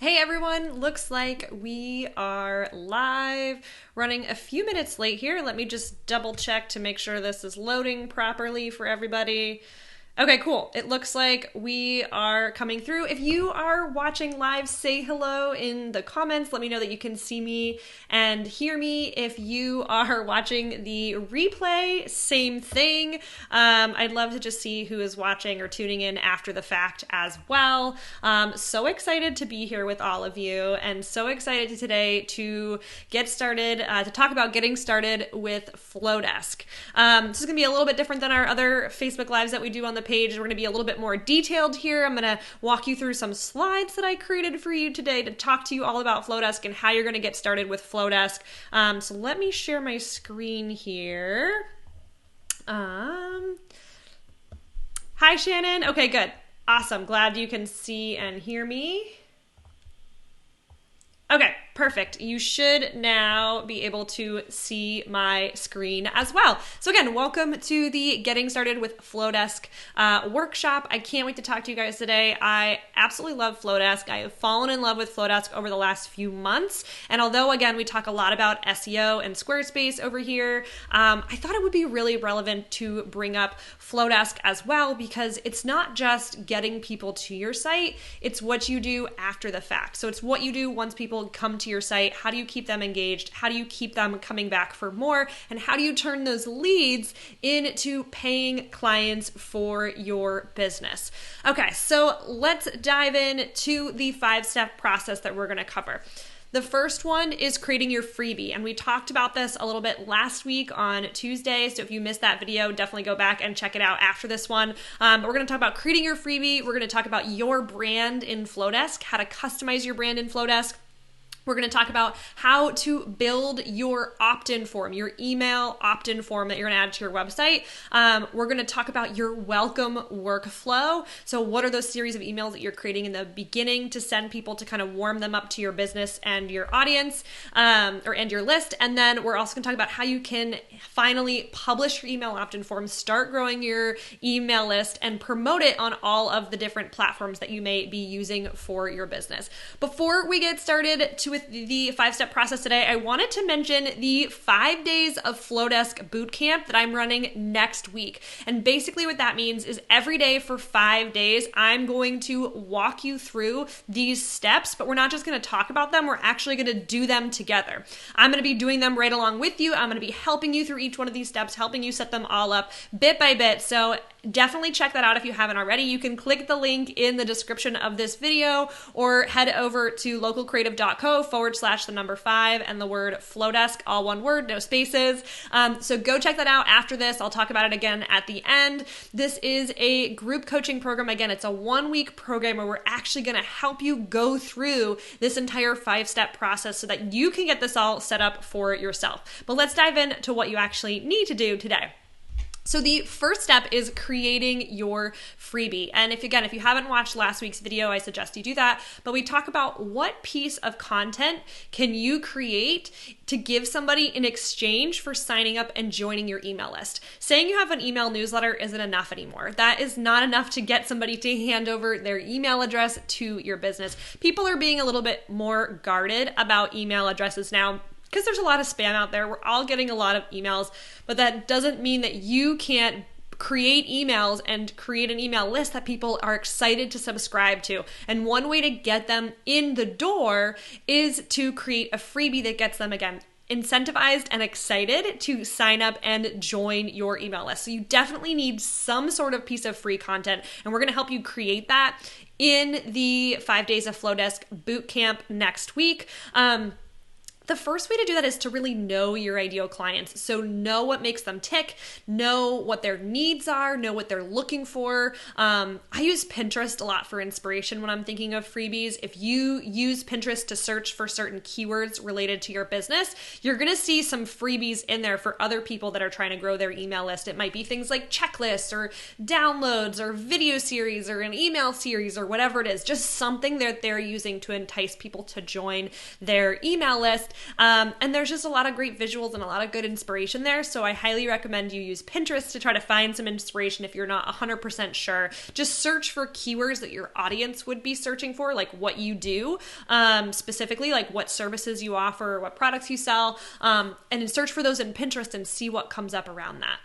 Hey everyone, looks like we are live, running a few minutes late here. Let me just double check to make sure this is loading properly for everybody. Okay, cool. It looks like we are coming through. If you are watching live, say hello in the comments. Let me know that you can see me and hear me. If you are watching the replay, same thing. I'd love to just see who is watching or tuning in after the fact as well. So excited to be here with all of you, and so excited today to get started, to talk about getting started with Flodesk. This is going to be a little bit different than our other Facebook Lives that we do on the page. We're going to be a little bit more detailed here. I'm going to walk you through some slides that I created for you today to talk to you all about Flodesk and how you're going to get started with Flodesk. So let me share my screen here. Hi, Shannon. Okay, good. Awesome. Glad you can see and hear me. Okay, perfect. You should now be able to see my screen as well. So again, welcome to the Getting Started with Flodesk workshop. I can't wait to talk to you guys today. I absolutely love Flodesk. I have fallen in love with Flodesk over the last few months. And although, again, we talk a lot about SEO and Squarespace over here, I thought it would be really relevant to bring up Flodesk as well, because it's not just getting people to your site, it's what you do after the fact. So it's what you do once people come to your site. How do you keep them engaged? How do you keep them coming back for more? And how do you turn those leads into paying clients for your business? Okay, so let's dive in to the 5-step process that we're going to cover. The first one is creating your freebie. And we talked about this a little bit last week on Tuesday. So if you missed that video, definitely go back and check it out after this one. But we're going to talk about creating your freebie. We're going to talk about your brand in Flodesk, how to customize your brand in Flodesk. We're going to talk about how to build your opt-in form, your email opt-in form that you're going to add to your website. We're going to talk about your welcome workflow. So what are those series of emails that you're creating in the beginning to send people to kind of warm them up to your business and your audience, and your list. And then we're also going to talk about how you can finally publish your email opt-in form, start growing your email list, and promote it on all of the different platforms that you may be using for your business. Before we get started with the 5-step process today, I wanted to mention the 5 days of Flodesk bootcamp that I'm running next week. And basically what that means is every day for 5 days, I'm going to walk you through these steps, but we're not just going to talk about them, we're actually going to do them together. I'm going to be doing them right along with you. I'm going to be helping you through each one of these steps, helping you set them all up bit by bit. So definitely check that out if you haven't already. You can click the link in the description of this video or head over to localcreative.co/5 and the word Flodesk, all one word, no spaces. So go check that out after this. I'll talk about it again at the end. This is a group coaching program. Again, it's a 1-week program where we're actually going to help you go through this entire 5-step process so that you can get this all set up for yourself. But let's dive into what you actually need to do today. So the first step is creating your freebie. And if you haven't watched last week's video, I suggest you do that. But we talk about what piece of content can you create to give somebody in exchange for signing up and joining your email list. Saying you have an email newsletter isn't enough anymore. That is not enough to get somebody to hand over their email address to your business. People are being a little bit more guarded about email addresses now, because there's a lot of spam out there. We're all getting a lot of emails, but that doesn't mean that you can't create emails and create an email list that people are excited to subscribe to. And one way to get them in the door is to create a freebie that gets them, again, incentivized and excited to sign up and join your email list. So you definitely need some sort of piece of free content, and we're going to help you create that in the 5 days of Flodesk bootcamp next week. The first way to do that is to really know your ideal clients. So know what makes them tick, know what their needs are, know what they're looking for. I use Pinterest a lot for inspiration when I'm thinking of freebies. If you use Pinterest to search for certain keywords related to your business, you're going to see some freebies in there for other people that are trying to grow their email list. It might be things like checklists or downloads or video series or an email series or whatever it is, just something that they're using to entice people to join their email list. And there's just a lot of great visuals and a lot of good inspiration there. So I highly recommend you use Pinterest to try to find some inspiration if you're not 100% sure. Just search for keywords that your audience would be searching for, like what you do, specifically like what services you offer, what products you sell, and then search for those in Pinterest and see what comes up around that.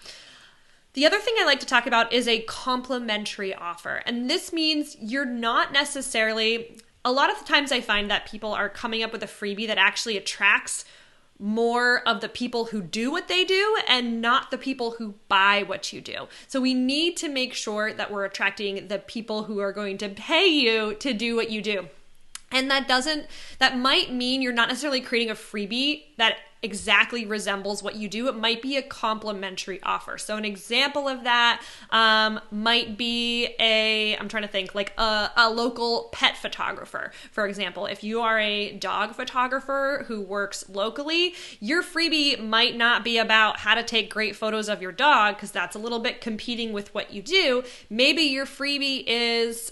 The other thing I like to talk about is a complimentary offer. And this means you're not necessarily, a lot of the times I find that people are coming up with a freebie that actually attracts more of the people who do what they do and not the people who buy what you do. So we need to make sure that we're attracting the people who are going to pay you to do what you do. And that might mean you're not necessarily creating a freebie that exactly resembles what you do. It might be a complimentary offer. So an example of that might be I'm trying to think, like a local pet photographer, for example. If you are a dog photographer who works locally, your freebie might not be about how to take great photos of your dog, because that's a little bit competing with what you do. Maybe your freebie is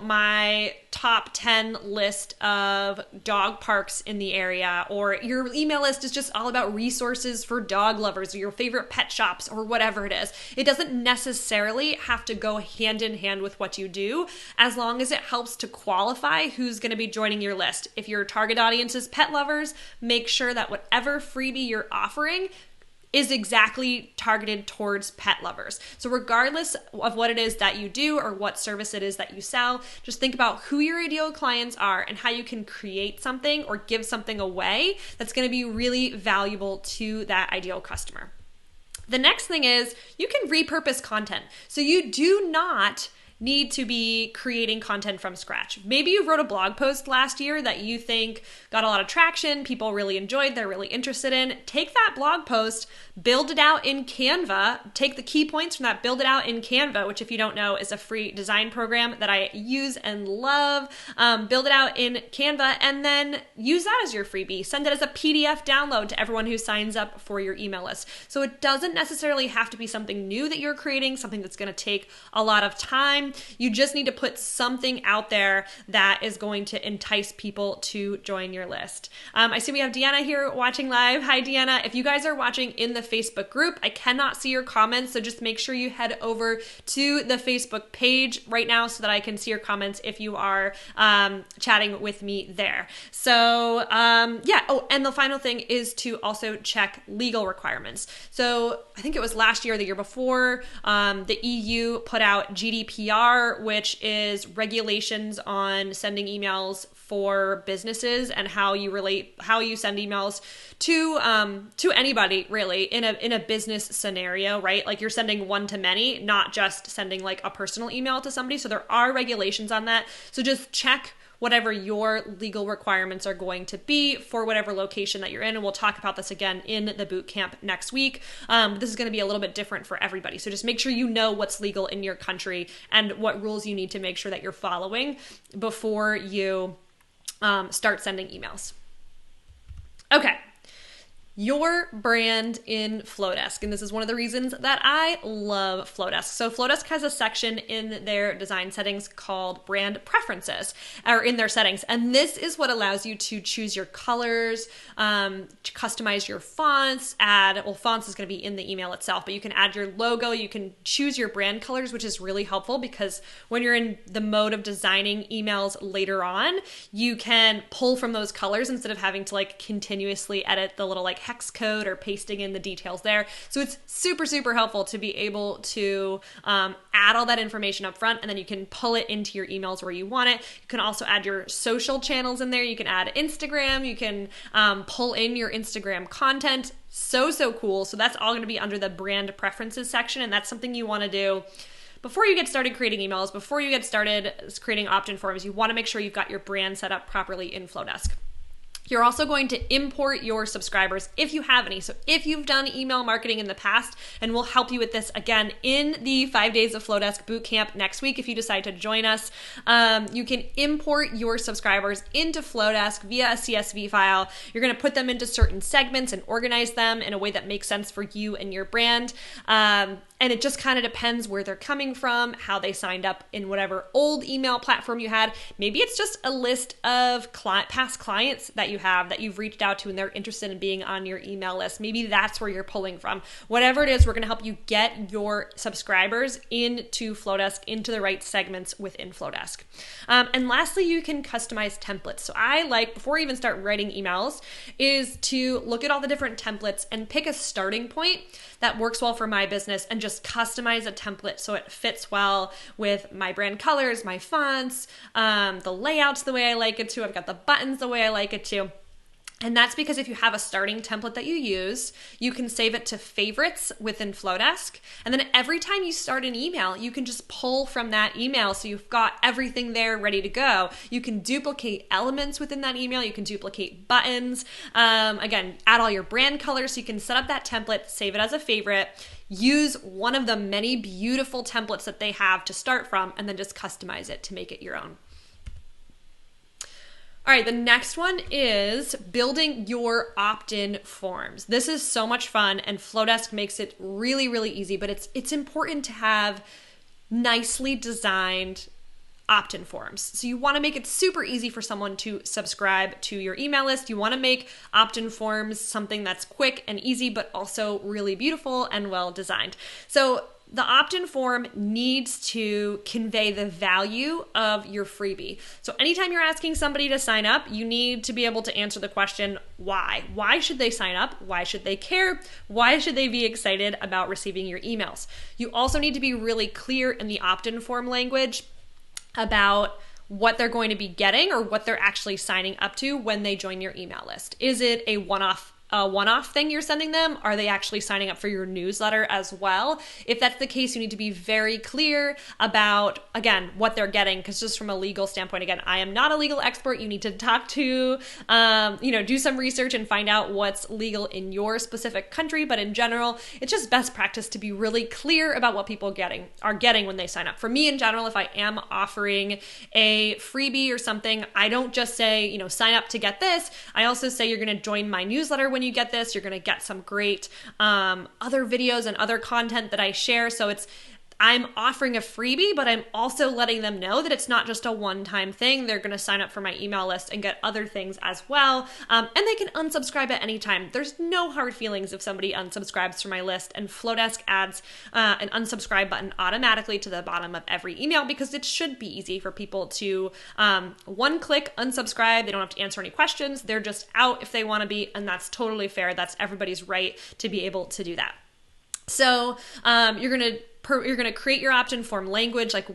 my top 10 list of dog parks in the area, or your email list is just all about resources for dog lovers or your favorite pet shops or whatever it is. It doesn't necessarily have to go hand in hand with what you do, as long as it helps to qualify who's going to be joining your list. If your target audience is pet lovers, make sure that whatever freebie you're offering is exactly targeted towards pet lovers. So regardless of what it is that you do or what service it is that you sell, just think about who your ideal clients are and how you can create something or give something away that's going to be really valuable to that ideal customer. The next thing is you can repurpose content. So you do not need to be creating content from scratch. Maybe you wrote a blog post last year that you think got a lot of traction, people really enjoyed, they're really interested in. Take that blog post, build it out in Canva, take the key points from that, build it out in Canva, which if you don't know is a free design program that I use and love. Build it out in Canva and then use that as your freebie. Send it as a PDF download to everyone who signs up for your email list. So it doesn't necessarily have to be something new that you're creating, something that's going to take a lot of time. You just need to put something out there that is going to entice people to join your list. I see we have Deanna here watching live. Hi, Deanna. If you guys are watching in the Facebook group, I cannot see your comments, so just make sure you head over to the Facebook page right now so that I can see your comments if you are chatting with me there. So Oh, and the final thing is to also check legal requirements. So I think it was last year or the year before, the EU put out GDPR, which is regulations on sending emails for businesses and how you send emails to anybody really in a business scenario, right? Like you're sending one to many, not just sending like a personal email to somebody. So there are regulations on that. So just check whatever your legal requirements are going to be for whatever location that you're in. And we'll talk about this again in the boot camp next week. This is going to be a little bit different for everybody. So just make sure you know what's legal in your country and what rules you need to make sure that you're following before you start sending emails. Okay. Your brand in Flodesk. And this is one of the reasons that I love Flodesk. So Flodesk has a section in their design settings called brand preferences, or in their settings. And this is what allows you to choose your colors, to customize your fonts, fonts is going to be in the email itself, but you can add your logo, you can choose your brand colors, which is really helpful because when you're in the mode of designing emails later on, you can pull from those colors instead of having to like continuously edit the little like hex code or pasting in the details there. So it's super, super helpful to be able to add all that information up front, and then you can pull it into your emails where you want it. You can also add your social channels in there. You can add Instagram. You can pull in your Instagram content. So cool. So that's all going to be under the brand preferences section, and that's something you want to do before you get started creating emails, before you get started creating opt-in forms. You want to make sure you've got your brand set up properly in Flodesk. You're also going to import your subscribers if you have any. So if you've done email marketing in the past, and we'll help you with this again in the 5 days of Flodesk bootcamp next week if you decide to join us, you can import your subscribers into Flodesk via a CSV file. You're going to put them into certain segments and organize them in a way that makes sense for you and your brand. And it just kind of depends where they're coming from, how they signed up in whatever old email platform you had. Maybe it's just a list of past clients that you have that you've reached out to and they're interested in being on your email list. Maybe that's where you're pulling from. Whatever it is, we're going to help you get your subscribers into Flodesk, into the right segments within Flodesk. And lastly, you can customize templates. So I like, before I even start writing emails, is to look at all the different templates and pick a starting point that works well for my business and just customize a template so it fits well with my brand colors, my fonts, the layouts the way I like it to. I've got the buttons the way I like it to. And that's because if you have a starting template that you use, you can save it to favorites within Flodesk. And then every time you start an email, you can just pull from that email. So you've got everything there ready to go. You can duplicate elements within that email. You can duplicate buttons. Again, add all your brand colors. So you can set up that template, save it as a favorite, use one of the many beautiful templates that they have to start from, and then just customize it to make it your own. All right, the next one is building your opt-in forms. This is so much fun, and Flodesk makes it really, really easy, but it's important to have nicely designed opt-in forms. So you want to make it super easy for someone to subscribe to your email list. You want to make opt-in forms something that's quick and easy, but also really beautiful and well designed. So the opt-in form needs to convey the value of your freebie. So anytime you're asking somebody to sign up, you need to be able to answer the question, why? Why should they sign up? Why should they care? Why should they be excited about receiving your emails? You also need to be really clear in the opt-in form language about what they're going to be getting or what they're actually signing up to when they join your email list. Is it a one-off thing you're sending them? Are they actually signing up for your newsletter as well? If that's the case, you need to be very clear about, again, what they're getting, because just from a legal standpoint, again, I am not a legal expert. You need to talk to, do some research and find out what's legal in your specific country. But in general, it's just best practice to be really clear about what people are getting when they sign up. For me, in general, if I am offering a freebie or something, I don't just say, sign up to get this. I also say you're going to join my newsletter when you get this. You're going to get some great other videos and other content that I share. So I'm offering a freebie, but I'm also letting them know that it's not just a one-time thing. They're going to sign up for my email list and get other things as well. And they can unsubscribe at any time. There's no hard feelings if somebody unsubscribes from my list, and Flodesk adds an unsubscribe button automatically to the bottom of every email, because it should be easy for people to one-click unsubscribe. They don't have to answer any questions. They're just out if they want to be, and that's totally fair. That's everybody's right to be able to do that. So you're going to create your opt-in form language. Like,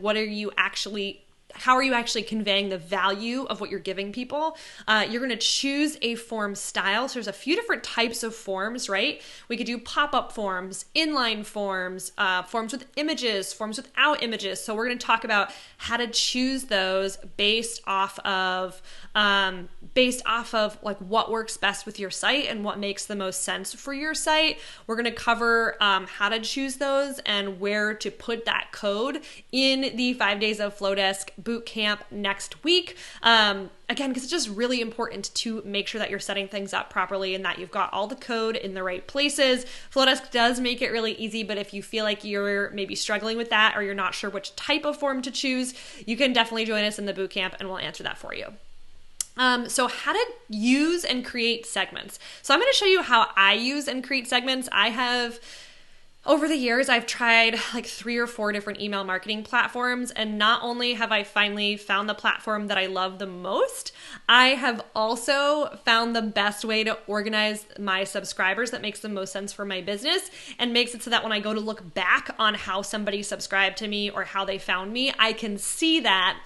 how are you actually conveying the value of what you're giving people? You're going to choose a form style. So there's a few different types of forms, right? We could do pop-up forms, inline forms, forms with images, forms without images. So we're going to talk about how to choose those based off of like what works best with your site and what makes the most sense for your site. We're going to cover how to choose those and where to put that code in the 5 days of Flodesk bootcamp next week. Again, because it's just really important to make sure that you're setting things up properly and that you've got all the code in the right places. Flodesk does make it really easy, but if you feel like you're maybe struggling with that or you're not sure which type of form to choose, you can definitely join us in the bootcamp and we'll answer that for you. So how to use and create segments. So I'm going to show you how I use and create segments. Over the years, I've tried like 3 or 4 different email marketing platforms, and not only have I finally found the platform that I love the most, I have also found the best way to organize my subscribers that makes the most sense for my business and makes it so that when I go to look back on how somebody subscribed to me or how they found me, I can see that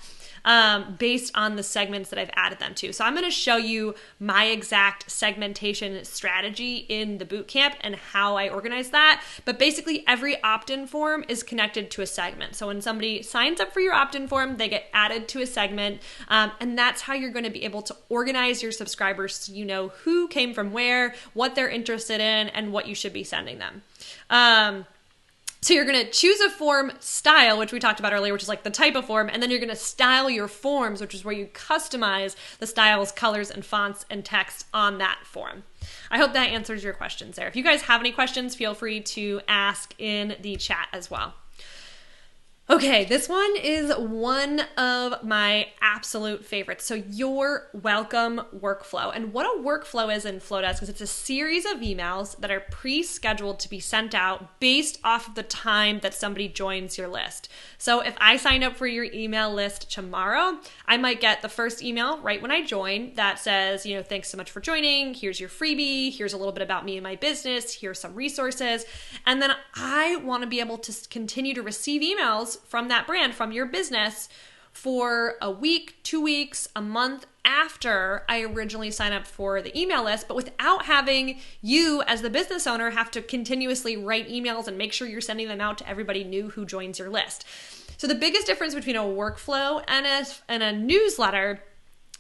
based on the segments that I've added them to. So I'm going to show you my exact segmentation strategy in the bootcamp and how I organize that. But basically every opt-in form is connected to a segment. So when somebody signs up for your opt-in form, they get added to a segment. And that's how you're going to be able to organize your subscribers so you know who came from where, what they're interested in, and what you should be sending them. So you're going to choose a form style, which we talked about earlier, which is like the type of form, and then you're going to style your forms, which is where you customize the styles, colors, and fonts and text on that form. I hope that answers your questions there. If you guys have any questions, feel free to ask in the chat as well. Okay, this one is one of my absolute favorites. So your welcome workflow. And what a workflow is in Flodesk is it's a series of emails that are pre-scheduled to be sent out based off of the time that somebody joins your list. So if I sign up for your email list tomorrow, I might get the first email right when I join that says, thanks so much for joining. Here's your freebie. Here's a little bit about me and my business. Here's some resources. And then I want to be able to continue to receive emails from that brand, from your business, for a week, 2 weeks, a month after I originally signed up for the email list, but without having you as the business owner have to continuously write emails and make sure you're sending them out to everybody new who joins your list. So the biggest difference between a workflow and a newsletter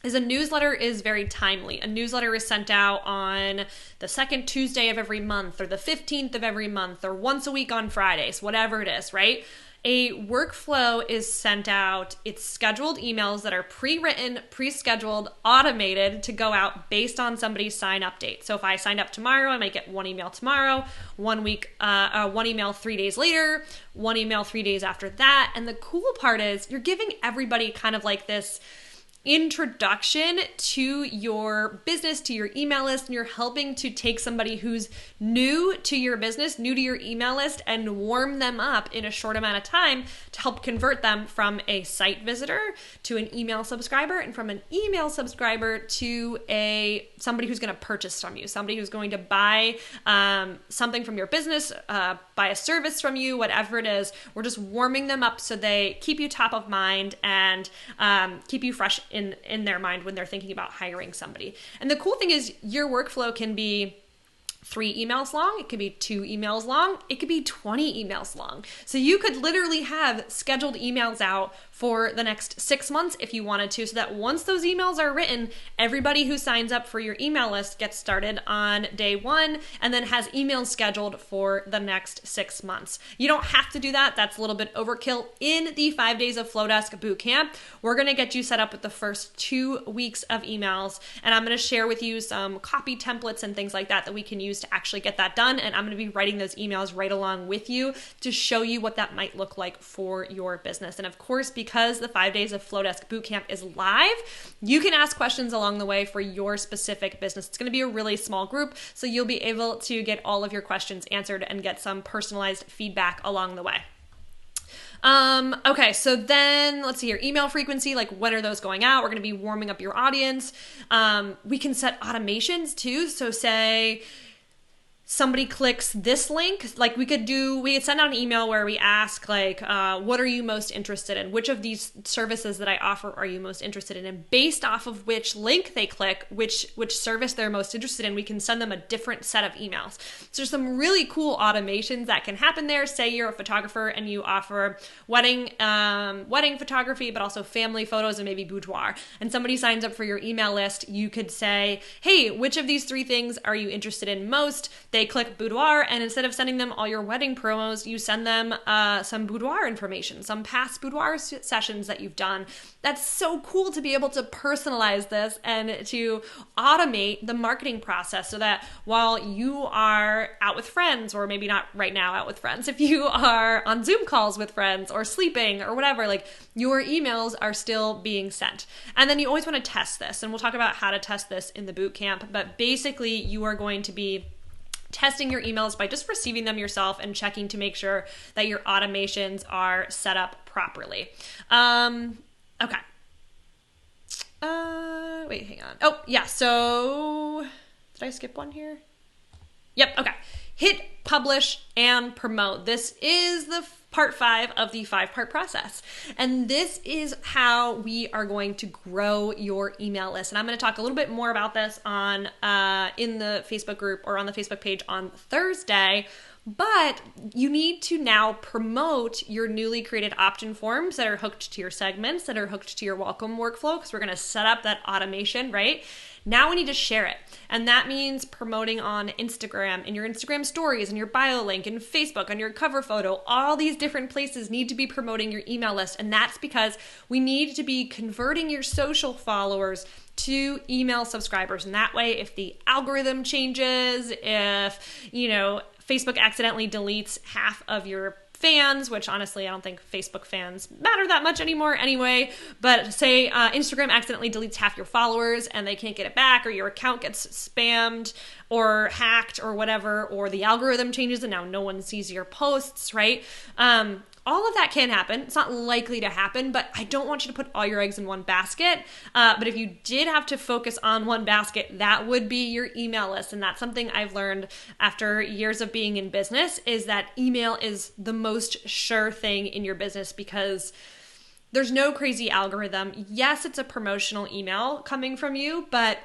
is a newsletter is very timely. A newsletter is sent out on the second Tuesday of every month or the 15th of every month or once a week on Fridays, whatever it is, right? A workflow is sent out. It's scheduled emails that are pre-written, pre-scheduled, automated to go out based on somebody's sign up date. So if I signed up tomorrow, I might get one email tomorrow, one email 3 days later, one email 3 days after that. And the cool part is you're giving everybody kind of like this introduction to your business, to your email list, and you're helping to take somebody who's new to your business, new to your email list, and warm them up in a short amount of time to help convert them from a site visitor to an email subscriber, and from an email subscriber to somebody who's going to purchase from you, somebody who's going to buy something from your business, buy a service from you, whatever it is. We're just warming them up so they keep you top of mind and keep you fresh in their mind when they're thinking about hiring somebody. And the cool thing is your workflow can be 3 emails long, it could be 2 emails long, it could be 20 emails long. So you could literally have scheduled emails out for the next 6 months if you wanted to, so that once those emails are written, everybody who signs up for your email list gets started on day 1 and then has emails scheduled for the next 6 months. You don't have to do that. That's a little bit overkill. In the 5 days of Flodesk Bootcamp, we're going to get you set up with the first 2 weeks of emails, and I'm going to share with you some copy templates and things like that we can use to actually get that done, and I'm going to be writing those emails right along with you to show you what that might look like for your business. And of course, because the 5 days of Flodesk Bootcamp is live, you can ask questions along the way for your specific business. It's going to be a really small group, so you'll be able to get all of your questions answered and get some personalized feedback along the way. Okay, so then let's see here, email frequency, like when are those going out? We're going to be warming up your audience. We can set automations too. So say somebody clicks this link, like we could send out an email where we ask like, what are you most interested in? Which of these services that I offer are you most interested in? And based off of which link they click, which service they're most interested in, we can send them a different set of emails. So there's some really cool automations that can happen there. Say you're a photographer and you offer wedding photography, but also family photos and maybe boudoir. And somebody signs up for your email list, you could say, hey, which of these 3 things are you interested in most? They click boudoir, and instead of sending them all your wedding promos, you send them some boudoir information, some past boudoir sessions that you've done. That's so cool to be able to personalize this and to automate the marketing process so that while you are out with friends, or maybe not right now out with friends, if you are on Zoom calls with friends or sleeping or whatever, like your emails are still being sent. And then you always want to test this, and we'll talk about how to test this in the bootcamp, but basically you are going to be testing your emails by just receiving them yourself and checking to make sure that your automations are set up properly. Okay. Wait, hang on. Oh, yeah. So did I skip one here? Yep. Okay. Hit publish and promote. This is the part 5 of the 5-part process. And this is how we are going to grow your email list. And I'm going to talk a little bit more about this on in the Facebook group or on the Facebook page on Thursday. But you need to now promote your newly created opt-in forms that are hooked to your segments, that are hooked to your welcome workflow, because we're going to set up that automation, right? Now we need to share it. And that means promoting on Instagram, in your Instagram stories, in your bio link, in Facebook, on your cover photo. All these different places need to be promoting your email list. And that's because we need to be converting your social followers to email subscribers. And that way, if the algorithm changes, if, Facebook accidentally deletes half of your fans, which honestly, I don't think Facebook fans matter that much anymore anyway. But say Instagram accidentally deletes half your followers and they can't get it back, or your account gets spammed or hacked or whatever, or the algorithm changes and now no one sees your posts, right? All of that can happen. It's not likely to happen, but I don't want you to put all your eggs in one basket. But if you did have to focus on one basket, that would be your email list. And that's something I've learned after years of being in business, is that email is the most sure thing in your business, because there's no crazy algorithm. Yes, it's a promotional email coming from you, but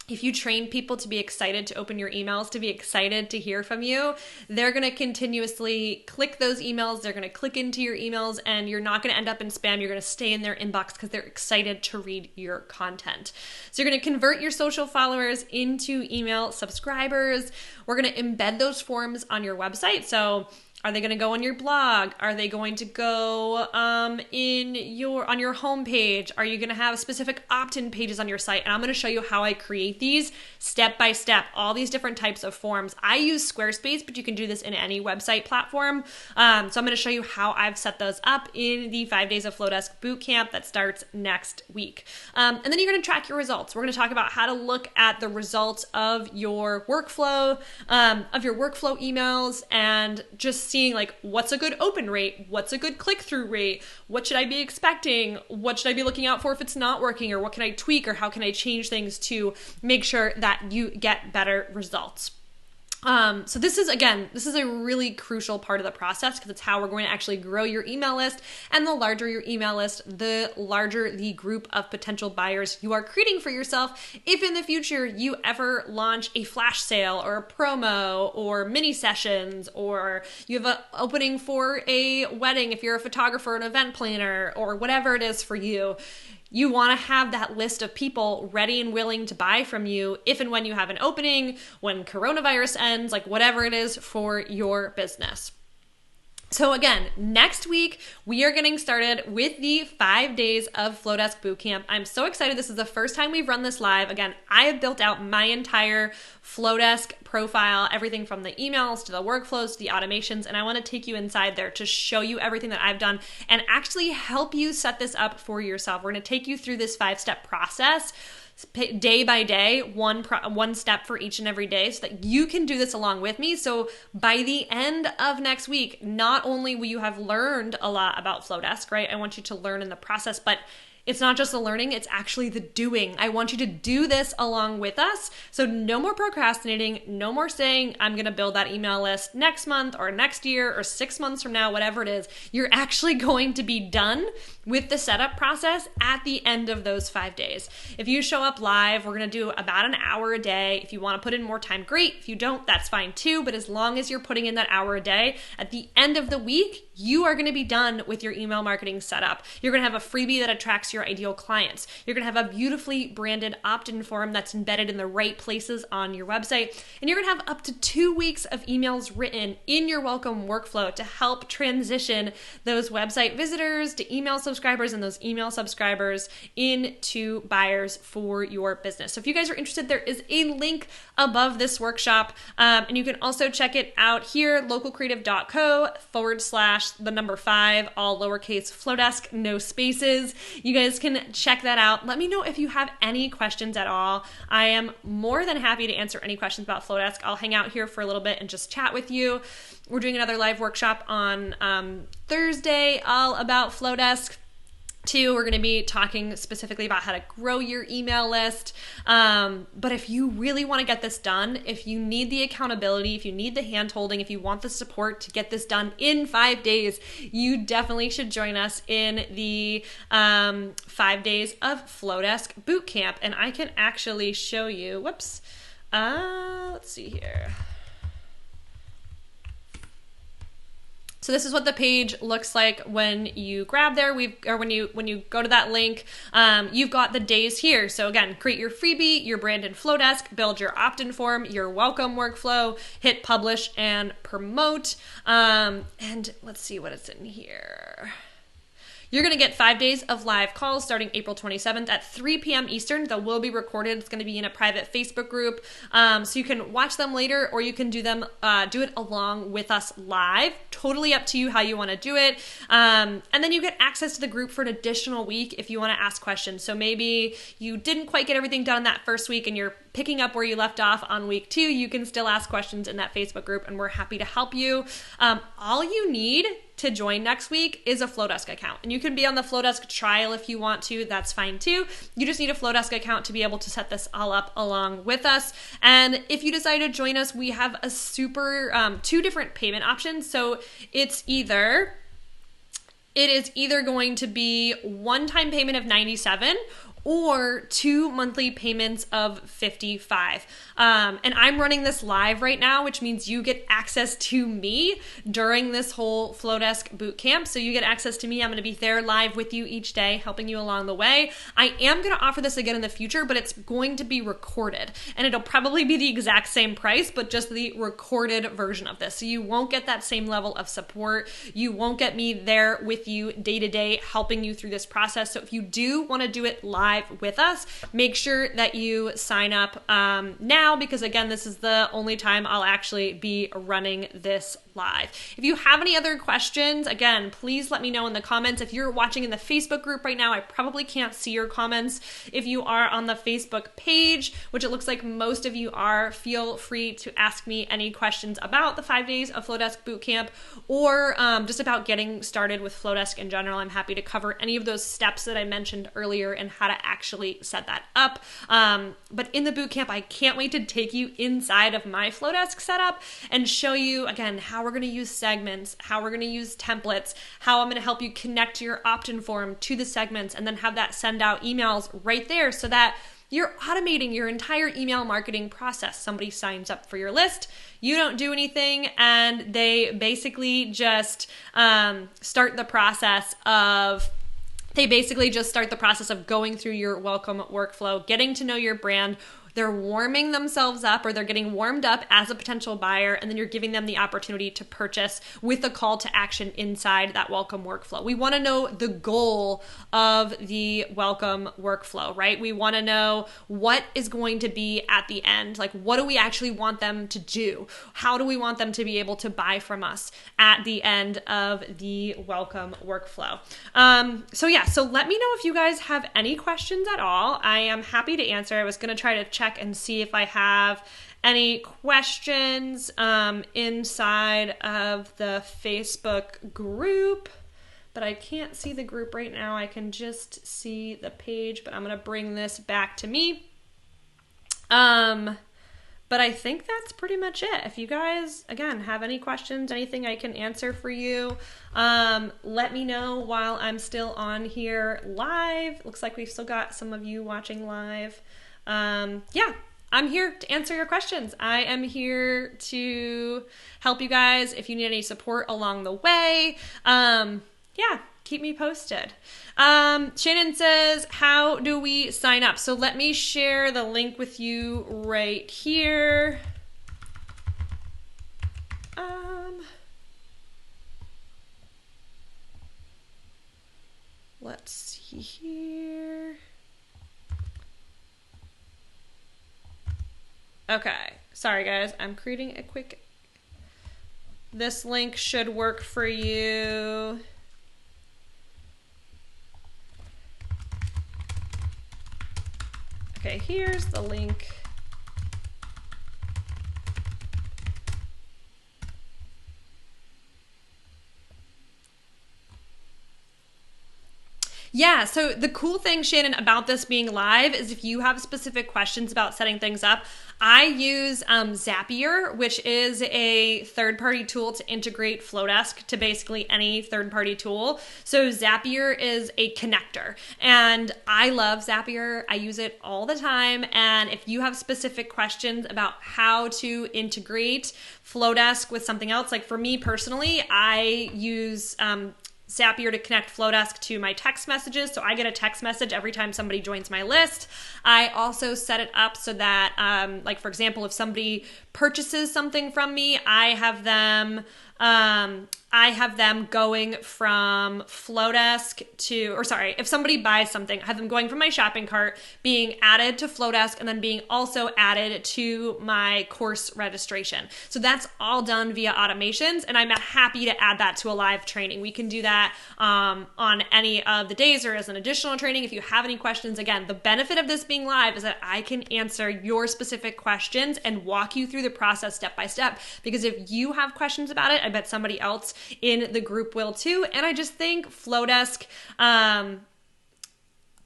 if you train people to be excited to open your emails, to be excited to hear from you, they're going to continuously click those emails. They're going to click into your emails, and you're not going to end up in spam. You're going to stay in their inbox because they're excited to read your content. So you're going to convert your social followers into email subscribers. We're going to embed those forms on your website. So are they going to go on your blog? Are they going to go on your homepage? Are you going to have specific opt-in pages on your site? And I'm going to show you how I create these step by step, all these different types of forms. I use Squarespace, but you can do this in any website platform. So I'm going to show you how I've set those up in the 5 days of Flodesk Bootcamp that starts next week. And then you're going to track your results. We're going to talk about how to look at the results of your workflow, emails, and just seeing like, what's a good open rate? What's a good click-through rate? What should I be expecting? What should I be looking out for if it's not working? Or what can I tweak? Or how can I change things to make sure that you get better results? So this is a really crucial part of the process, because it's how we're going to actually grow your email list. And the larger your email list, the larger the group of potential buyers you are creating for yourself. If in the future you ever launch a flash sale or a promo or mini sessions, or you have an opening for a wedding, if you're a photographer, an event planner, or whatever it is for you, you want to have that list of people ready and willing to buy from you if and when you have an opening, when coronavirus ends, like whatever it is for your business. So again, next week, we are getting started with the 5 days of Flodesk Bootcamp. I'm so excited. This is the first time we've run this live. Again, I have built out my entire Flodesk profile, everything from the emails to the workflows to the automations, and I want to take you inside there to show you everything that I've done and actually help you set this up for yourself. We're going to take you through this 5-step process, day by day, one step for each and every day, so that you can do this along with me. So by the end of next week, not only will you have learned a lot about Flodesk, right? I want you to learn in the process, but it's not just the learning, it's actually the doing. I want you to do this along with us. So no more procrastinating, no more saying, I'm going to build that email list next month or next year or 6 months from now, whatever it is. You're actually going to be done with the setup process at the end of those 5 days. If you show up live, we're going to do about an hour a day. If you want to put in more time, great. If you don't, that's fine too. But as long as you're putting in that hour a day, at the end of the week, you are going to be done with your email marketing setup. You're going to have a freebie that attracts your ideal clients. You're going to have a beautifully branded opt-in form that's embedded in the right places on your website. And you're going to have up to 2 weeks of emails written in your welcome workflow to help transition those website visitors to email subscribers and those email subscribers into buyers for your business. So if you guys are interested, there is a link above this workshop. And you can also check it out here, localcreative.co/5, all lowercase Flodesk, no spaces. You guys can check that out. Let me know if you have any questions at all. I am more than happy to answer any questions about Flodesk. I'll hang out here for a little bit and just chat with you. We're doing another live workshop on Thursday all about Flodesk. We're going to be talking specifically about how to grow your email list. But if you really want to get this done, if you need the accountability, if you need the hand-holding, if you want the support to get this done in 5 days, you definitely should join us in the 5 days of Flodesk Bootcamp. And I can actually show you, let's see here. So this is what the page looks like when you grab there. When you go to that link, you've got the days here. So again, create your freebie, your brand in Flodesk, build your opt-in form, your welcome workflow, hit publish and promote. And let's see what it's in here. You're going to get 5 days of live calls starting April 27th at 3 p.m. Eastern. They will be recorded. It's going to be in a private Facebook group. So you can watch them later, or you can do it along with us live. Totally up to you how you want to do it. And then you get access to the group for an additional week if you want to ask questions. So maybe you didn't quite get everything done that first week and you're picking up where you left off on week 2, you can still ask questions in that Facebook group, and we're happy to help you. All you need to join next week is a Flodesk account, and you can be on the Flodesk trial if you want to. That's fine too. You just need a Flodesk account to be able to set this all up along with us. And if you decide to join us, we have a super 2 different payment options. So it is either going to be one-time payment of $97 or 2 monthly payments of $55. And I'm running this live right now, which means you get access to me during this whole Flodesk bootcamp. So you get access to me. I'm going to be there live with you each day, helping you along the way. I am going to offer this again in the future, but it's going to be recorded. And it'll probably be the exact same price, but just the recorded version of this. So you won't get that same level of support. You won't get me there with you day to day, helping you through this process. So if you do want to do it live with us, make sure that you sign up now, because again, this is the only time I'll actually be running this live. If you have any other questions, again, please let me know in the comments. If you're watching in the Facebook group right now, I probably can't see your comments. If you are on the Facebook page, which it looks like most of you are, feel free to ask me any questions about the 5 days of Flodesk Bootcamp, or just about getting started with Flodesk in general. I'm happy to cover any of those steps that I mentioned earlier and how to actually set that up. But in the bootcamp, I can't wait to take you inside of my Flodesk setup and show you, again, how we're going to use segments, how we're going to use templates, how I'm going to help you connect your opt-in form to the segments, and then have that send out emails right there so that you're automating your entire email marketing process. Somebody signs up for your list, you don't do anything, and they basically just start the process of going through your welcome workflow, getting to know your brand. They're warming themselves up, or they're getting warmed up as a potential buyer, and then you're giving them the opportunity to purchase with a call to action inside that welcome workflow. We want to know the goal of the welcome workflow, right? We want to know what is going to be at the end. Like, what do we actually want them to do? How do we want them to be able to buy from us at the end of the welcome workflow? So let me know if you guys have any questions at all. I am happy to answer. I was going to try to check and see if I have any questions inside of the Facebook group, but I can't see the group right now. I can just see the page, but I'm going to bring this back to me. But I think that's pretty much it. If you guys, again, have any questions, anything I can answer for you, let me know while I'm still on here live. Looks like we've still got some of you watching live. I'm here to answer your questions. I am here to help you guys if you need any support along the way. Keep me posted. Shannon says, how do we sign up? So let me share the link with you right here. Let's see here. Okay, sorry guys, I'm creating a quick, this link should work for you. Okay, here's the link. Yeah, so the cool thing, Shannon, about this being live is if you have specific questions about setting things up, I use Zapier, which is a third-party tool to integrate Flodesk to basically any third-party tool. So Zapier is a connector, and I love Zapier. I use it all the time, and if you have specific questions about how to integrate Flodesk with something else, like for me personally, I use Zapier to connect Flodesk to my text messages. So I get a text message every time somebody joins my list. I also set it up so that, like for example, if somebody purchases something from me, I have them I have them going from Flodesk if somebody buys something, I have them going from my shopping cart, being added to Flodesk, and then being also added to my course registration. So that's all done via automations, and I'm happy to add that to a live training. We can do that on any of the days or as an additional training. If you have any questions, again, the benefit of this being live is that I can answer your specific questions and walk you through the process step by step, because if you have questions about it, I bet somebody else in the group will too. And I just think Flodesk,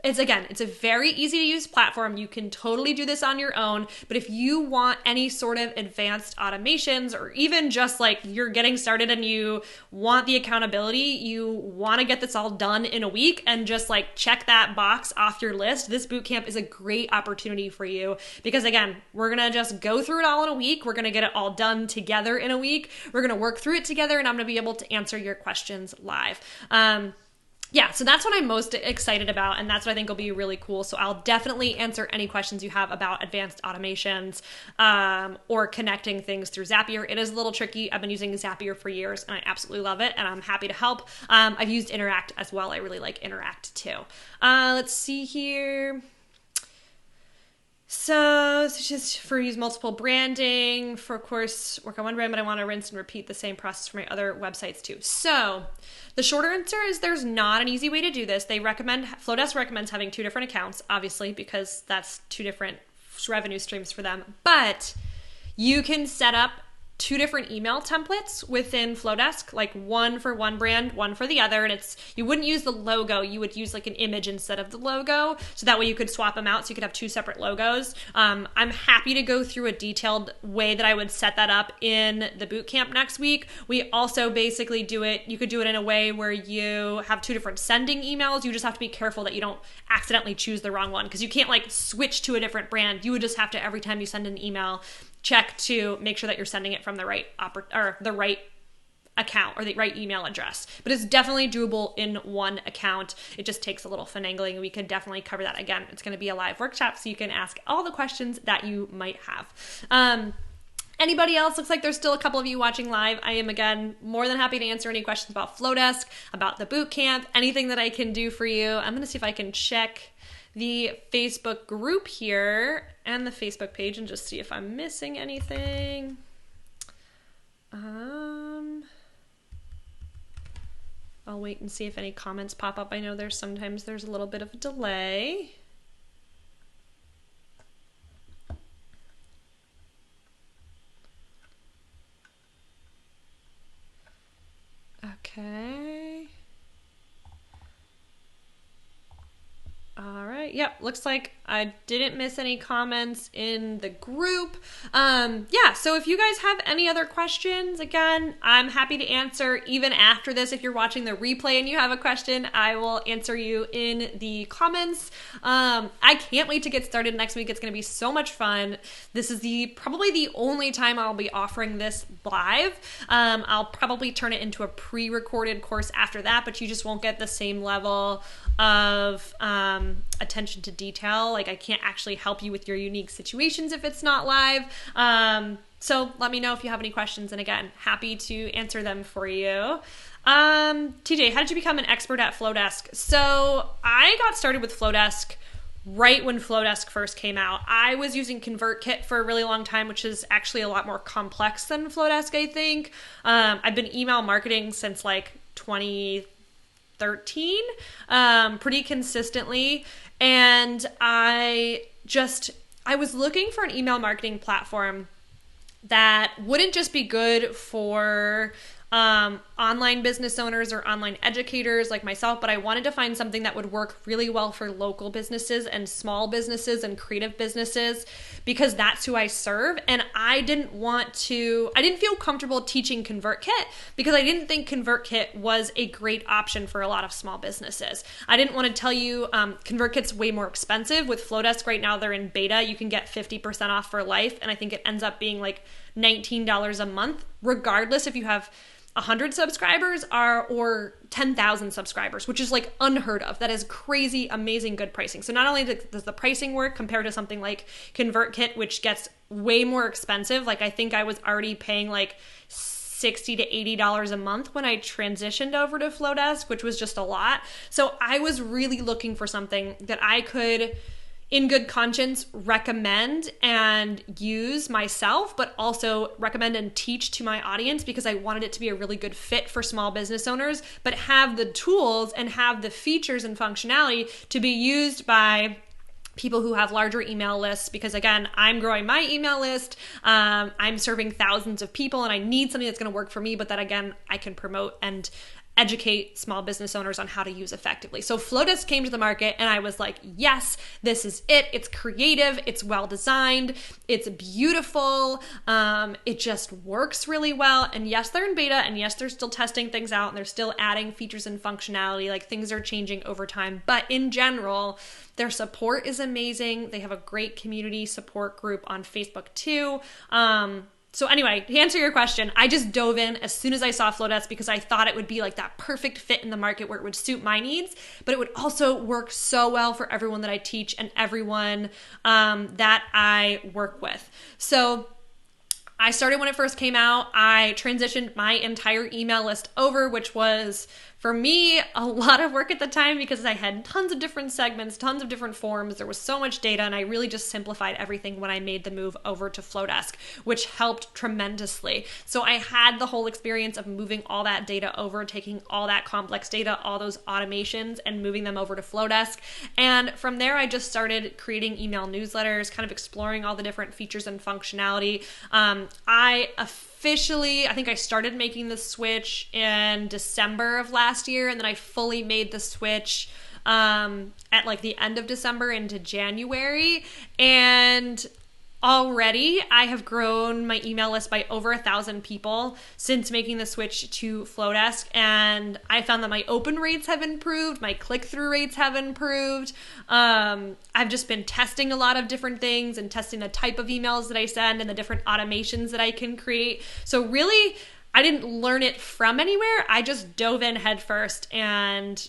it's a very easy to use platform. You can totally do this on your own, but if you want any sort of advanced automations, or even just like you're getting started and you want the accountability, you want to get this all done in a week and just like check that box off your list, this bootcamp is a great opportunity for you, because again, we're going to just go through it all in a week. We're going to get it all done together in a week. We're going to work through it together, and I'm going to be able to answer your questions live. Yeah, so that's what I'm most excited about, and that's what I think will be really cool. So I'll definitely answer any questions you have about advanced automations or connecting things through Zapier. It is a little tricky. I've been using Zapier for years, and I absolutely love it, and I'm happy to help. I've used Interact as well. I really like Interact too. Let's see here. So it's just for use multiple branding, for of course work on one brand, but I want to rinse and repeat the same process for my other websites too. So the shorter answer is there's not an easy way to do this. Flodesk recommends having 2 different accounts, obviously, because that's 2 different revenue streams for them. But you can set up 2 different email templates within Flodesk, like one for one brand, one for the other. And you wouldn't use the logo. You would use like an image instead of the logo. So that way you could swap them out. So you could have 2 separate logos. I'm happy to go through a detailed way that I would set that up in the bootcamp next week. We also basically you could do it in a way where you have 2 different sending emails. You just have to be careful that you don't accidentally choose the wrong one, because you can't like switch to a different brand. You would just have to, every time you send an email, check to make sure that you're sending it from the right account or the right email address. But it's definitely doable in one account. It just takes a little finagling. We could definitely cover that. Again, it's going to be a live workshop, so you can ask all the questions that you might have. Anybody else? Looks like there's still a couple of you watching live. I am, again, more than happy to answer any questions about Flodesk, about the bootcamp, anything that I can do for you. I'm going to see if I can check the Facebook group here and the Facebook page and just see if I'm missing anything. I'll wait and see if any comments pop up. I know sometimes there's a little bit of a delay. Okay. All right. Yep. Looks like I didn't miss any comments in the group. Yeah. So if you guys have any other questions, again, I'm happy to answer even after this. If you're watching the replay and you have a question, I will answer you in the comments. I can't wait to get started next week. It's going to be so much fun. This is probably the only time I'll be offering this live. I'll probably turn it into a pre-recorded course after that, but you just won't get the same level of attention to detail. Like, I can't actually help you with your unique situations if it's not live. So let me know if you have any questions, and again, happy to answer them for you. TJ, how did you become an expert at Flodesk? So I got started with Flodesk right when Flodesk first came out. I was using ConvertKit for a really long time, which is actually a lot more complex than Flodesk, I think. I've been email marketing since like 2013, pretty consistently. And I was looking for an email marketing platform that wouldn't just be good for online business owners or online educators like myself, but I wanted to find something that would work really well for local businesses and small businesses and creative businesses, because that's who I serve. And I didn't feel comfortable teaching ConvertKit because I didn't think ConvertKit was a great option for a lot of small businesses. I didn't want to tell you ConvertKit's way more expensive. With Flodesk right now, they're in beta. You can get 50% off for life, and I think it ends up being like $19 a month, regardless if you have 100 subscribers or 10,000 subscribers, which is like unheard of. That is crazy, amazing, good pricing. So not only does the pricing work compared to something like ConvertKit, which gets way more expensive. Like, I think I was already paying like $60 to $80 a month when I transitioned over to Flodesk, which was just a lot. So I was really looking for something that I could, in good conscience, recommend and use myself, but also recommend and teach to my audience, because I wanted it to be a really good fit for small business owners, but have the tools and have the features and functionality to be used by people who have larger email lists, because again, I'm growing my email list. I'm serving thousands of people, and I need something that's going to work for me, but that again, I can promote and educate small business owners on how to use effectively. So Flodesk came to the market and I was like, yes, this is it. It's creative. It's well designed. It's beautiful. It just works really well. And yes, they're in beta, and yes, they're still testing things out, and they're still adding features and functionality. Like, things are changing over time. But in general, their support is amazing. They have a great community support group on Facebook too. So anyway, to answer your question, I just dove in as soon as I saw Flodesk, because I thought it would be like that perfect fit in the market where it would suit my needs, but it would also work so well for everyone that I teach and everyone that I work with. So I started when it first came out. I transitioned my entire email list over, which was, for me, a lot of work at the time, because I had tons of different segments, tons of different forms. There was so much data, and I really just simplified everything when I made the move over to Flodesk, which helped tremendously. So I had the whole experience of moving all that data over, taking all that complex data, all those automations, and moving them over to Flodesk. And from there, I just started creating email newsletters, kind of exploring all the different features and functionality. I think I started making the switch in December of last year, and then I fully made the switch at like the end of December into January. And already I have grown my email list by over 1,000 people since making the switch to Flodesk, and I found that my open rates have improved, my click-through rates have improved. I've just been testing a lot of different things and testing the type of emails that I send and the different automations that I can create. So really, I didn't learn it from anywhere. I just dove in headfirst and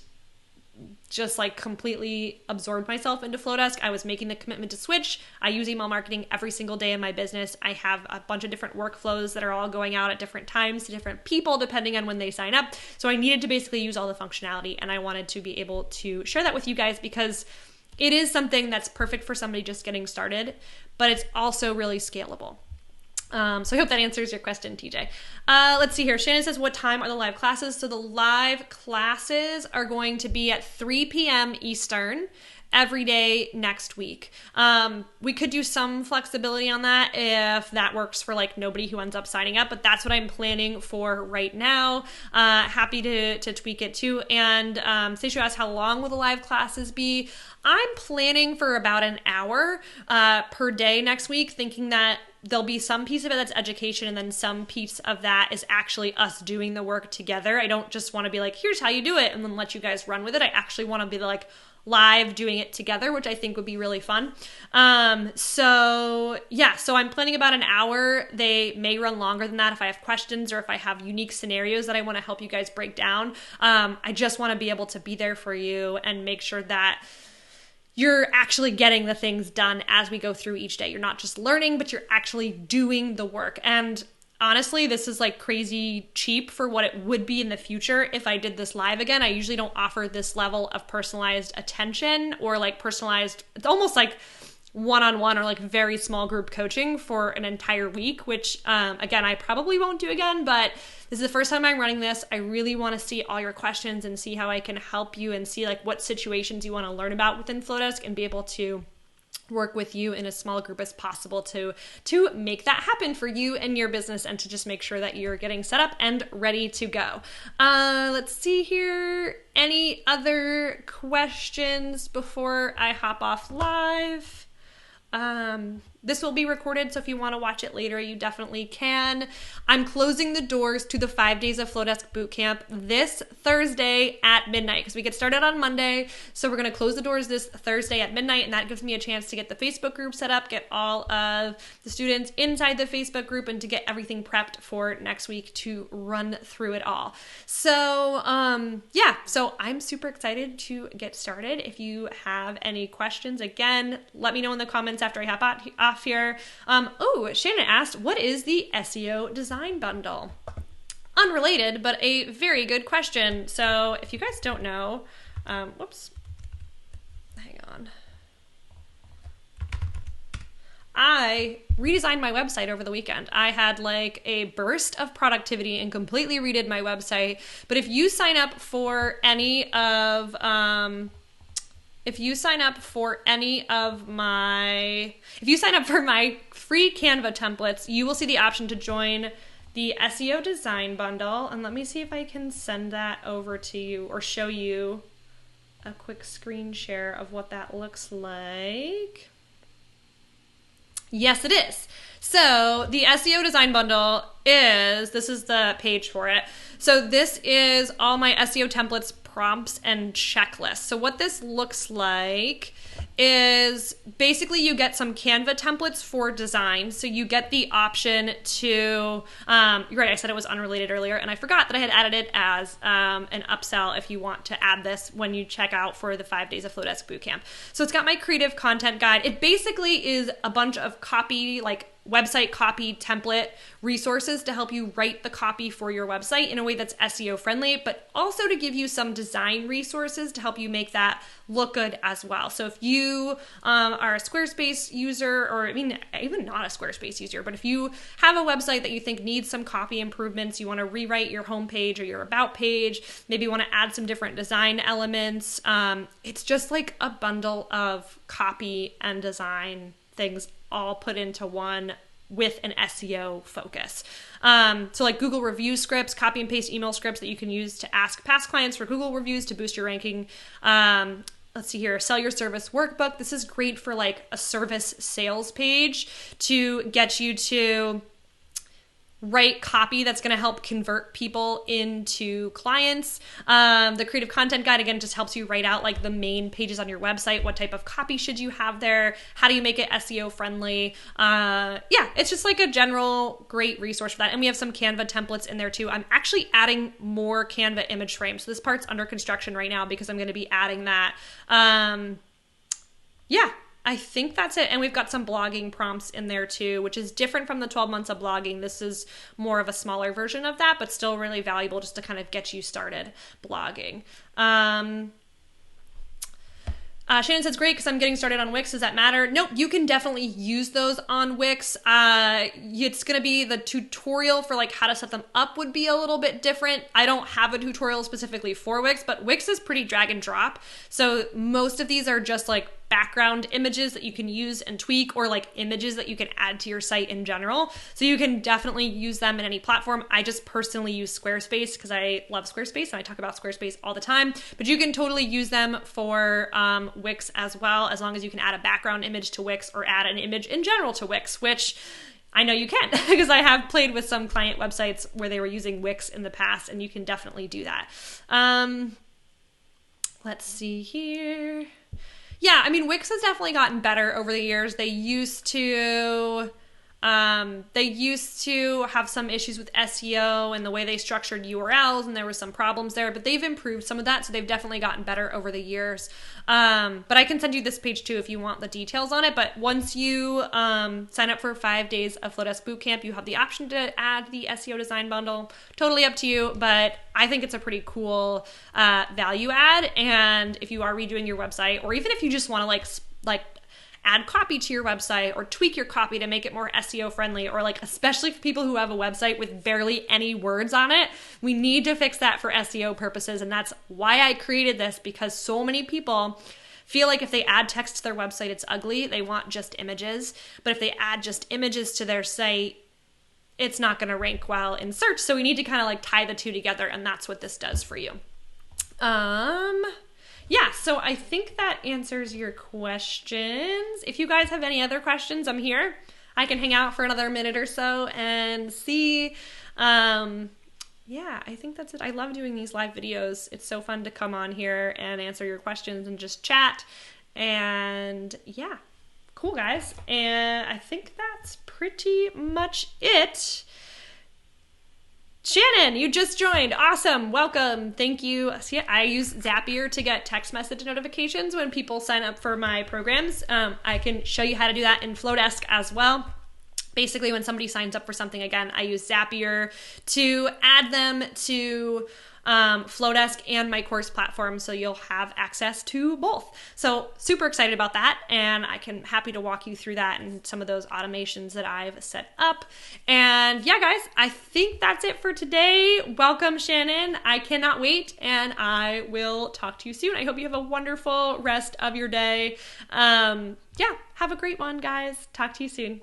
just like completely absorbed myself into Flodesk. I was making the commitment to switch. I use email marketing every single day in my business. I have a bunch of different workflows that are all going out at different times to different people depending on when they sign up. So I needed to basically use all the functionality, and I wanted to be able to share that with you guys, because it is something that's perfect for somebody just getting started, but it's also really scalable. So I hope that answers your question, TJ. Let's see here. Shannon says, what time are the live classes? So the live classes are going to be at 3 p.m. Eastern every day next week. We could do some flexibility on that if that works for like nobody who ends up signing up, but that's what I'm planning for right now. Happy to tweak it too. And Seishu asked, how long will the live classes be? I'm planning for about an hour per day next week, thinking that there'll be some piece of it that's education, and then some piece of that is actually us doing the work together. I don't just want to be like, here's how you do it, and then let you guys run with it. I actually want to be like live doing it together, which I think would be really fun. So I'm planning about an hour. They may run longer than that if I have questions or if I have unique scenarios that I want to help you guys break down. I just want to be able to be there for you and make sure that you're actually getting the things done as we go through each day. You're not just learning, but you're actually doing the work. And honestly, this is like crazy cheap for what it would be in the future if I did this live again. I usually don't offer this level of personalized attention or like personalized, it's almost like one-on-one or like very small group coaching for an entire week, which again, I probably won't do again, but this is the first time I'm running this. I really want to see all your questions and see how I can help you and see like what situations you want to learn about within Flodesk and be able to work with you in a small group as possible to make that happen for you and your business, and to just make sure that you're getting set up and ready to go. Let's see here. Any other questions before I hop off live? This will be recorded, so if you want to watch it later, you definitely can. I'm closing the doors to the 5 days of Flodesk Bootcamp this Thursday at midnight, because we get started on Monday. So we're going to close the doors this Thursday at midnight, and that gives me a chance to get the Facebook group set up, get all of the students inside the Facebook group, and to get everything prepped for next week to run through it all. So, so I'm super excited to get started. If you have any questions, again, let me know in the comments after I hop off here. Shannon asked, what is the SEO design bundle? unrelated, but a very good question. So if you guys don't know, whoops, hang on. I redesigned my website over the weekend. I had like a my productivity and completely redid my website. But if you sign up for any of my free Canva templates, you will see the option to join the SEO design bundle. And let me see if I can send that over to you or show you a quick screen share of what that looks like. Yes, it is. So the SEO design bundle this is the page for it. So this is all my SEO templates, prompts, and checklists. So what this looks like is basically you get some Canva templates for design. So you get the option to, you're right, I said it was unrelated earlier, and I forgot that I had added it as an upsell if you want to add this when you check out for the 5 days of Flodesk Bootcamp. So it's got my creative content guide. It basically is a bunch of copy, like website copy template resources to help you write the copy for your website in a way that's SEO friendly, but also to give you some design resources to help you make that look good as well. So if you are a Squarespace user, or I mean, even not a Squarespace user, but if you have a website that you think needs some copy improvements, you want to rewrite your homepage or your about page, maybe you want to add some different design elements, it's just like a bundle of copy and design things all put into one with an SEO focus. So like Google review scripts, copy and paste email scripts that you can use to ask past clients for Google reviews to boost your ranking. Let's see here, sell your service workbook. This is great for like a service sales page to get you to write copy that's going to help convert people into clients. The creative content guide, again, just helps you write out like the main pages on your website. What type of copy should you have there? How do you make it SEO friendly? Yeah, it's just like a general great resource for that. And we have some Canva templates in there too. I'm actually adding more Canva image frames. So this part's under construction right now because I'm going to be adding that. Yeah. I think that's it. And we've got some blogging prompts in there too, which is different from the 12 months of blogging. This is more of a smaller version of that, but still really valuable just to kind of get you started blogging. Shannon says, great, because I'm getting started on Wix. Does that matter? Nope, you can definitely use those on Wix. It's going to be the tutorial for like how to set them up would be a little bit different. I don't have a tutorial specifically for Wix, but Wix is pretty drag and drop. So most of these are just like background images that you can use and tweak, or like images that you can add to your site in general. So you can definitely use them in any platform. I just personally use Squarespace because I love Squarespace and I talk about Squarespace all the time, but you can totally use them for Wix as well, as long as you can add a background image to Wix or add an image in general to Wix, which I know you can because I have played with some client websites where they were using Wix in the past, and you can definitely do that. Let's see here. Yeah, I mean, Wix has definitely gotten better over the years. They used to have some issues with SEO and the way they structured URLs, and there were some problems there, but they've improved some of that, so they've definitely gotten better over the years. But I can send you this page too if you want the details on it. But once you sign up for 5 days of Flodesk Bootcamp, you have the option to add the SEO design bundle. Totally up to you, but I think it's a pretty cool value add. And if you are redoing your website, or even if you just want to like add copy to your website or tweak your copy to make it more SEO friendly, or like especially for people who have a website with barely any words on it, we need to fix that for SEO purposes. And that's why I created this, because so many people feel like if they add text to their website, it's ugly. They want just images. But if they add just images to their site, it's not going to rank well in search. So we need to kind of like tie the two together, and that's what this does for you. Yeah, so I think that answers your questions. If you guys have any other questions, I'm here. I can hang out for another minute or so and see. Yeah, I think that's it. I love doing these live videos. It's so fun to come on here and answer your questions and just chat. And yeah, cool, guys. And I think that's pretty much it. Shannon, you just joined. Awesome. Welcome. Thank you. See, I use Zapier to get text message notifications when people sign up for my programs. I can show you how to do that in Flodesk as well. Basically, when somebody signs up for something, again, I use Zapier to add them to Flodesk and my course platform, so you'll have access to both. So super excited about that, and I can happy to walk you through that and some of those automations that I've set up. And yeah, guys, I think that's it for today. Welcome, Shannon. I cannot wait, and I will talk to you soon. I hope you have a wonderful rest of your day. Yeah, have a great one, guys. Talk to you soon.